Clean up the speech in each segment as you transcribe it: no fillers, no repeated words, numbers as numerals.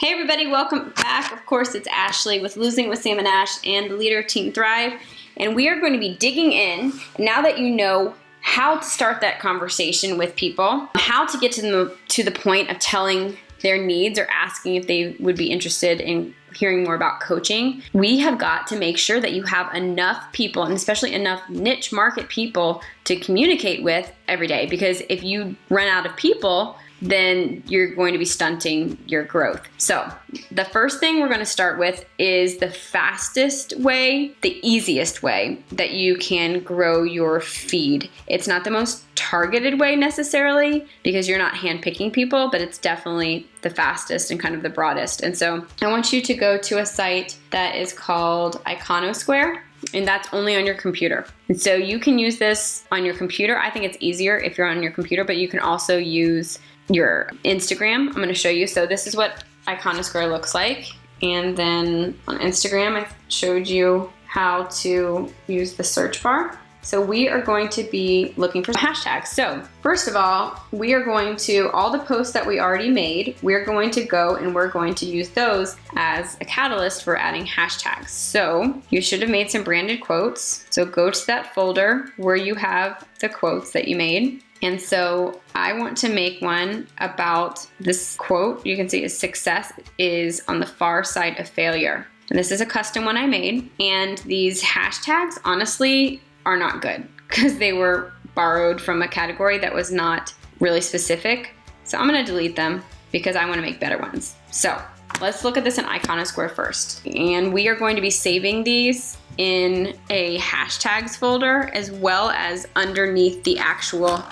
Hey everybody, welcome back. Of course, it's Ashley with Losing with Sam and Ash and the leader Team Thrive. And we are going to be digging in, now that you know how to start that conversation with people, how to get to the point of telling their needs or asking if they would be interested in hearing more about coaching. We have got to make sure that you have enough people, and especially enough niche market people, to communicate with every day. Because if you run out of people, then you're going to be stunting your growth. So the first thing we're going to start with is the fastest way, the easiest way that you can grow your feed. It's not the most targeted way necessarily because you're not handpicking people, but it's definitely the fastest and kind of the broadest. And so I want you to go to a site that is called Iconosquare. And that's only on your computer. And so you can use this on your computer. I think it's easier if you're on your computer, but you can also use your Instagram. I'm going to show you. So this is what Iconosquare looks like. And then on Instagram, I showed you how to use the search bar. So we are going to be looking for hashtags. So first of all, we are going to, all the posts that we already made, we're going to go and we're going to use those as a catalyst for adding hashtags. So you should have made some branded quotes. So go to that folder where you have the quotes that you made. And so I want to make one about this quote. You can see is success is on the far side of failure. And this is a custom one I made. And these hashtags, honestly, are not good because they were borrowed from a category that was not really specific. So I'm going to delete them because I want to make better ones. So let's look at this in Iconosquare first. And we are going to be saving these in a hashtags folder as well as underneath the actual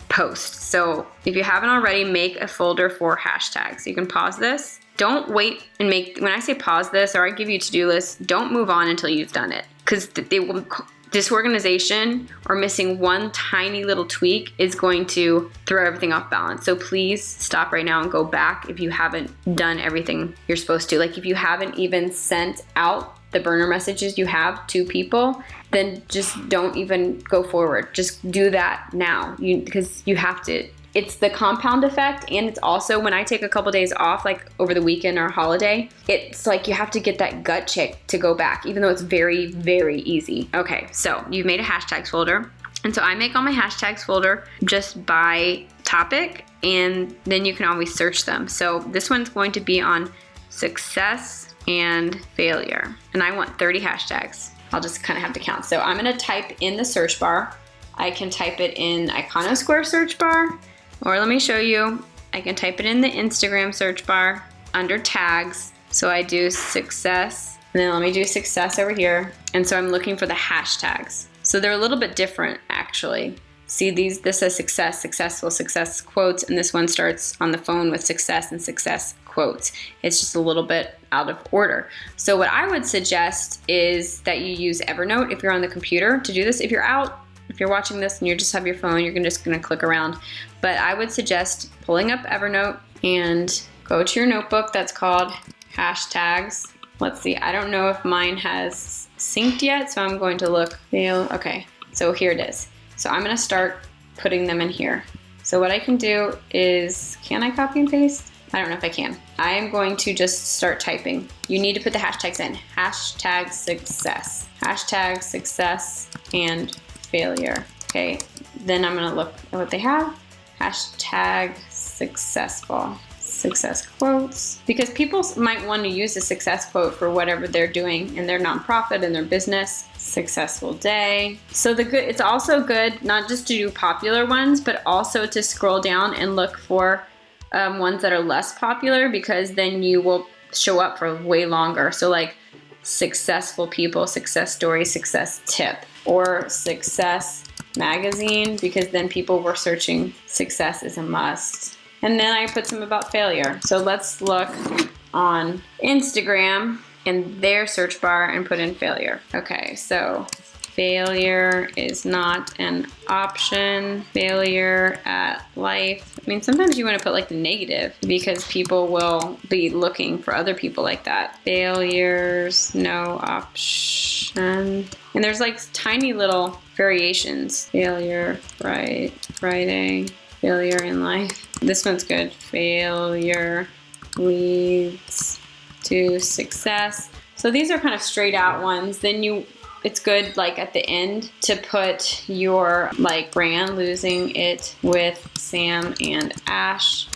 post. So if you haven't already, make a folder for hashtags. You can pause this. Don't wait and make, when I say pause this or I give you a to-do list, don't move on until you've done it because they will. Disorganization or missing one tiny little tweak is going to throw everything off balance. So please stop right now and go back if you haven't done everything you're supposed to. Like if you haven't even sent out the burner messages you have to people, then just don't even go forward. Just do that now because you have to. It's the compound effect, and it's also when I take a couple days off, like over the weekend or holiday, it's like you have to get that gut check to go back, even though it's very, very easy. Okay, so you've made a hashtags folder. And so I make all my hashtags folder just by topic, and then you can always search them. So this one's going to be on success and failure. And I want 30 hashtags. I'll just kind of have to count. So I'm gonna type in the search bar. I can type it in Iconosquare search bar. Or let me show you, I can type it in the Instagram search bar under tags. So I do success, and then let me do success over here. And so I'm looking for the hashtags. So they're a little bit different actually. See this says success, successful, success quotes, and this one starts on the phone with success and success quotes. It's just a little bit out of order. So what I would suggest is that you use Evernote if you're on the computer to do this. If you're out, if you're watching this and you just have your phone, you're just gonna click around. But I would suggest pulling up Evernote and go to your notebook that's called hashtags. Let's see, I don't know if mine has synced yet, so I'm going to look. Okay, so here it is. So I'm gonna start putting them in here. So what I can do is, can I copy and paste? I don't know if I can. I am going to just start typing. You need to put the hashtags in. Hashtag success. Hashtag success and failure. Okay, then I'm gonna look at what they have. Hashtag successful. Success quotes. Because people might want to use a success quote for whatever they're doing in their nonprofit, in their business. Successful day. So it's also good not just to do popular ones, but also to scroll down and look for ones that are less popular, because then you will show up for way longer. So like successful people, success story, success tip, or success magazine, because then people were searching success is a must. And then I put some about failure. So let's look on Instagram in their search bar and put in failure. Okay, so failure is not an option. Failure at life. I mean, sometimes you want to put like the negative because people will be looking for other people like that. Failures, no option. And there's like tiny little variations. Failure, Friday, failure in life. This one's good. Failure leads to success. So these are kind of straight out ones. Then it's good like at the end to put your like brand, losing it with Sam and Ash.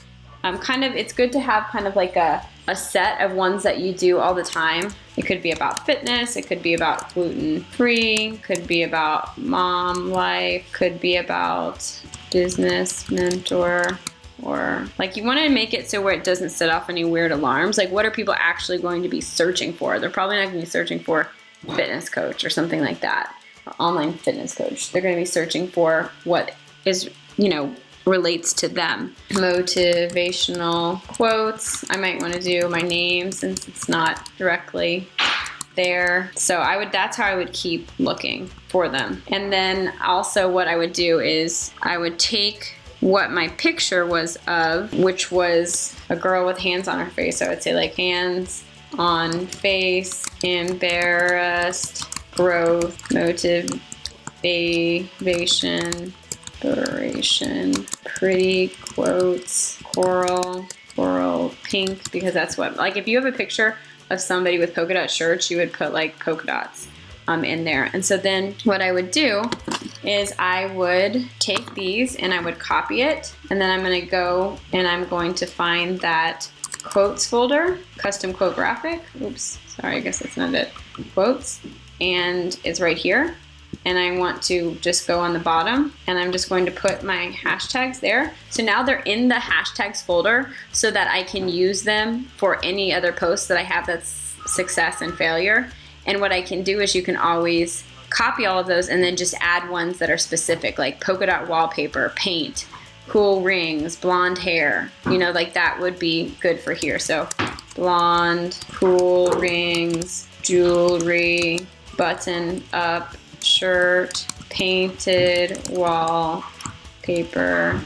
It's good to have kind of like a set of ones that you do all the time. It could be about fitness, it could be about gluten-free, could be about mom life, could be about business mentor, or like you want to make it so where it doesn't set off any weird alarms. Like what are people actually going to be searching for? They're probably not going to be searching for fitness coach or something like that, or online fitness coach. They're going to be searching for what is, relates to them. Motivational quotes. I might want to do my name since it's not directly there. So that's how I would keep looking for them. And then also what I would do is I would take what my picture was of, which was a girl with hands on her face. So I would say like hands on face, embarrassed, growth, motivation, inspiration, pretty quotes, coral, pink, because that's what, like if you have a picture of somebody with polka dot shirts, you would put like polka dots in there. And so then what I would do is I would take these and I would copy it, and then I'm going to go and I'm going to find that quotes folder, custom quote graphic. Oops, sorry, I guess that's not it. Quotes, and it's right here. And I want to just go on the bottom and I'm just going to put my hashtags there. So now they're in the hashtags folder so that I can use them for any other posts that I have that's success and failure. And what I can do is you can always copy all of those and then just add ones that are specific, like polka dot wallpaper, paint, cool rings, blonde hair, like that would be good for here. So blonde, cool rings, jewelry, button up shirt, painted wall paper,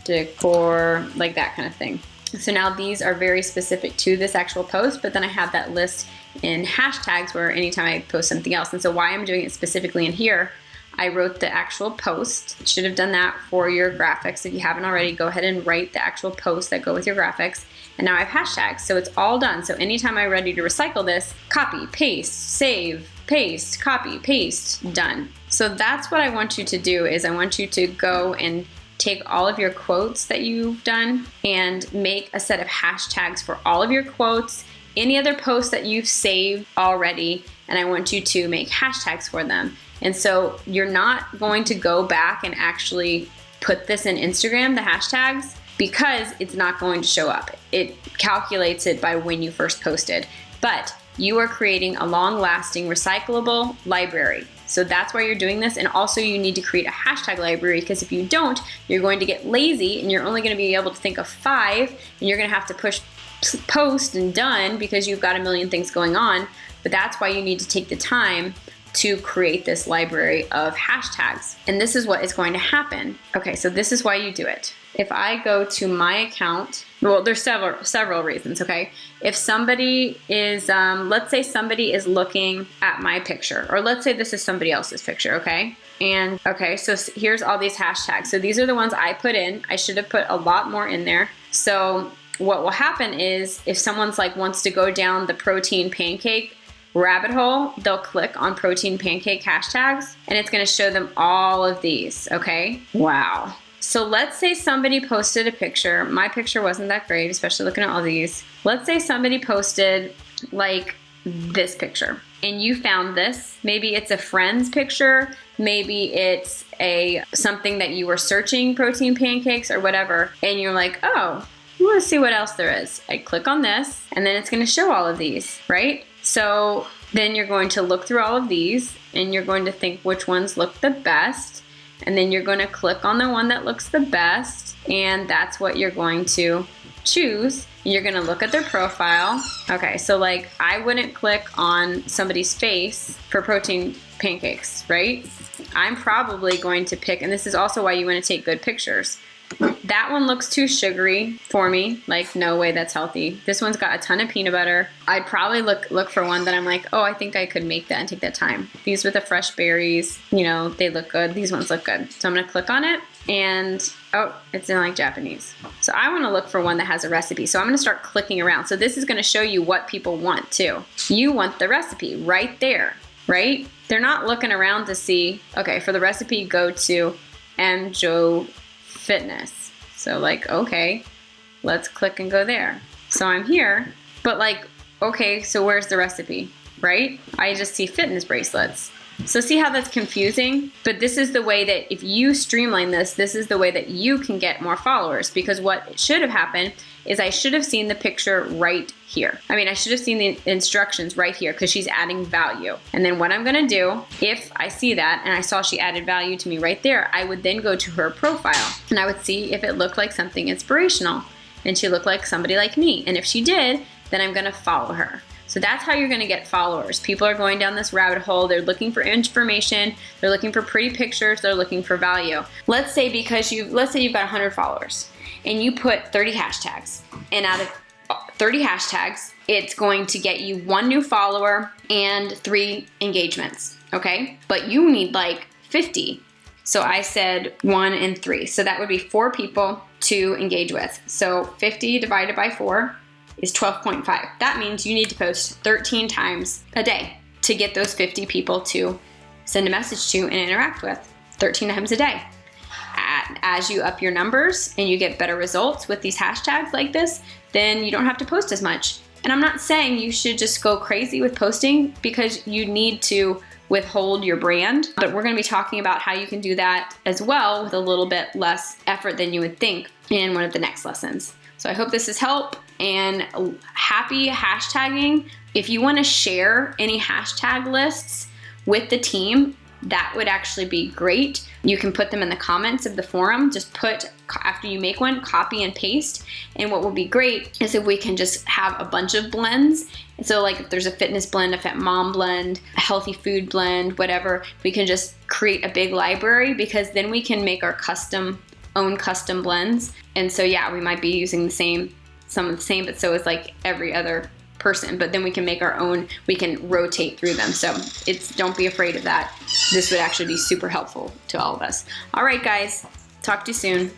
decor, like that kind of thing. So now these are very specific to this actual post, but then I have that list in hashtags where anytime I post something else. And so why I'm doing it specifically in here, I wrote the actual post. Should have done that for your graphics. If you haven't already, go ahead and write the actual posts that go with your graphics. And now I have hashtags, so it's all done. So anytime I'm ready to recycle this, copy, paste, save, paste, copy, paste, done. So that's what I want you to do is I want you to go and take all of your quotes that you've done and make a set of hashtags for all of your quotes, any other posts that you've saved already, and I want you to make hashtags for them. And so you're not going to go back and actually put this in Instagram, the hashtags, because it's not going to show up. It calculates it by when you first posted. But you are creating a long-lasting recyclable library. So that's why you're doing this. And also you need to create a hashtag library, because if you don't, you're going to get lazy and you're only going to be able to think of 5 and you're going to have to push post and done because you've got a million things going on. But that's why you need to take the time to create this library of hashtags. And this is what is going to happen. Okay, so this is why you do it. If I go to my account, well, there's several reasons, okay? If somebody is, let's say somebody is looking at my picture, or let's say this is somebody else's picture, okay? And okay, so here's all these hashtags. So these are the ones I put in. I should have put a lot more in there. So what will happen is if someone's like wants to go down the protein pancake rabbit hole, they'll click on protein pancake hashtags and it's gonna show them all of these, okay? Wow. So let's say somebody posted a picture. My picture wasn't that great, especially looking at all these. Let's say somebody posted like this picture and you found this. Maybe it's a friend's picture. Maybe it's something that you were searching, protein pancakes or whatever. And you're like, oh, I wanna see what else there is. I click on this and then it's gonna show all of these, right? So then you're going to look through all of these and you're going to think which ones look the best. And then you're going to click on the one that looks the best. And that's what you're going to choose. You're going to look at their profile. Okay, so like I wouldn't click on somebody's face for protein pancakes, right? I'm probably going to pick, and this is also why you want to take good pictures. That one looks too sugary for me. Like, no way that's healthy. This one's got a ton of peanut butter. I'd probably look for one that I'm like, oh, I think I could make that and take that time. These with the fresh berries, you know, they look good. These ones look good. So I'm gonna click on it And, oh, it's in like Japanese. So I want to look for one that has a recipe. So I'm going to start clicking around. So this is going to show you what people want too. You want the recipe right there, right? They're not looking around to see, okay, for the recipe, go to Amjo Fitness. So like, okay, let's click and go there. So I'm here, but like, okay, so where's the recipe, right? I just see fitness bracelets. So see how that's confusing? But this is the way that if you streamline this is the way that you can get more followers, because what should have happened is I should have seen the picture right here. I mean, I should have seen the instructions right here because she's adding value. And then what I'm gonna do, if I see that and I saw she added value to me right there, I would then go to her profile and I would see if it looked like something inspirational and she looked like somebody like me. And if she did, then I'm gonna follow her. So that's how you're gonna get followers. People are going down this rabbit hole. They're looking for information. They're looking for pretty pictures. They're looking for value. Let's say you've got 100 followers and you put 30 hashtags. And out of 30 hashtags, it's going to get you 1 new follower and 3 engagements, okay? But you need like 50. So I said 1 and 3. So that would be 4 people to engage with. So 50 divided by 4 is 12.5. That means you need to post 13 times a day to get those 50 people to send a message to and interact with 13 times a day. As you up your numbers and you get better results with these hashtags like this, then you don't have to post as much. And I'm not saying you should just go crazy with posting because you need to withhold your brand, but we're gonna be talking about how you can do that as well with a little bit less effort than you would think in one of the next lessons. So I hope this has helped, and happy hashtagging. If you want to share any hashtag lists with the team, that would actually be great. You can put them in the comments of the forum. Just put, after you make one, copy and paste. And what would be great is if we can just have a bunch of blends. So like if there's a fitness blend, a fit mom blend, a healthy food blend, whatever, we can just create a big library, because then we can make our own custom blends. And so yeah, we might be using some of the same, but so is like every other person, but then we can make our own, we can rotate through them. So don't be afraid of that. This would actually be super helpful to all of us. All right, guys, talk to you soon.